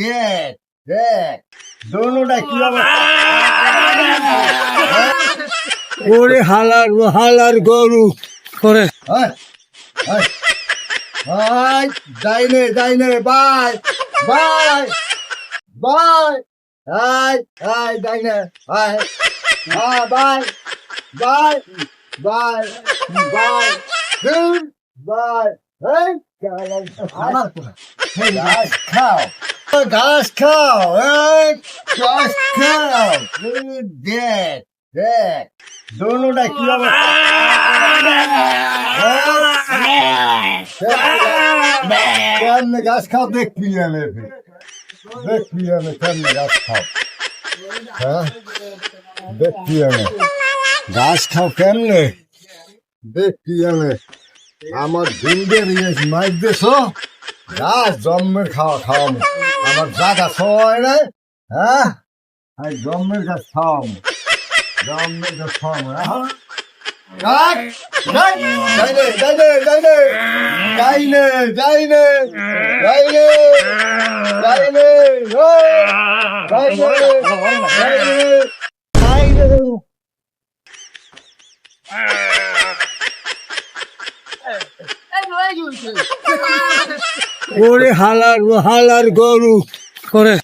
দেখ দেখ দোনোটা কি অবস্থা। ওরে হালার হালার গরু করে হাই, হাই, হাই, যাই নে bye bye bye high high যাই নে হাই হ্যাঁ bye bye bye bye bye এই আমার ঘাস খাও ঘাস খাও এই ঘাস খাও দেখ দেখ দোনোটা কি কেমনে ঘাস খাও দেখবি আমি কেমনে ঘাস খাও হ্যাঁ দেখবি আমি ঘাস খাও কেমনে দেখবি আমি আমার ভিন্ডের মাইক দেশ ঘাস জন্মের খাওয়াম আমার জায়গা সবাই রে হ্যাঁ আমি জন্মের ঘাস খাওয়াম জন্মের ঘাস খাওয়াম হ্যাঁ ওরে হালার হালার গরু করে